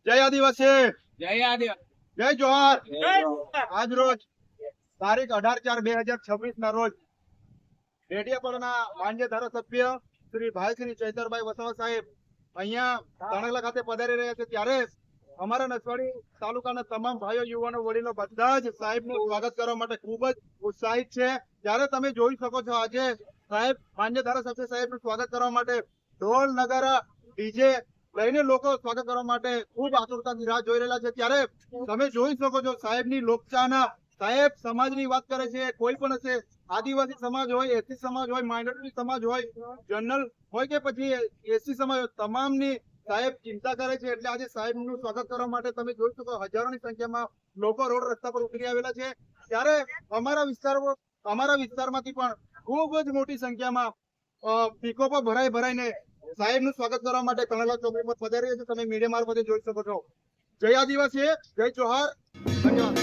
જય આદિવાસી, જય આદિવાસી, જય જોહાર। આજ રોજ તારીખ 18/4/2026 ના રોજ ડેડિયાપાડાના માન્ય ધારાસભ્ય શ્રી ભાઈ ચૈતરભાઈ વસાવા સાહેબ અહીંયા તણેલા ખાતે પધારી રહ્યા છે, ત્યારે અમારા નસવાડી તાલુકાના તમામ ભાઈઓ, યુવાનો, વડીલો બધા જ સાહેબનું સ્વાગત કરવા માટે ખૂબ જ ઉત્સાહિત છે। ત્યારે તમે જોઈ શકો છો, આજે સાહેબ માન્ય ધારાસભ્ય સાહેબનું સ્વાગત કરવા માટે ઢોલ, નગારા, ડીજે લઈને લોકો સ્વાગત કરવા માટે ખૂબ આતુરતાથી રાહ જોઈ રહેલા છે। ત્યારે તમે જોઈ શકો છો, સાહેબની લોકચાહના, સાહેબ સમાજની વાત કરે છે, કોઈ પણ હશે, આદિવાસી સમાજ હોય, એસી સમાજ હોય, માઇનોરિટી સમાજ હોય, જનરલ હોય કે પછી એસી સમાજ હોય, તમામની સાહેબ ચિંતા કરે છે। એટલે આજે સાહેબનું સ્વાગત કરવા માટે તમે જોઈ શકો, હજારોની સંખ્યામાં લોકો રોડ રસ્તા પર ઉતરી આવેલા છે। ત્યારે અમારા વિસ્તારમાંથી પણ ખૂબ જ મોટી સંખ્યામાં પિકઅપો ભરાઈને સાહેબનું સ્વાગત કરવા માટે તણેલા ચોકડી પર પધારી રહ્યા છે। તમે મીડિયા મારફતે જોઈ શકો છો। જય આદિવાસી, જય જોહાર, ધન્યવાદ।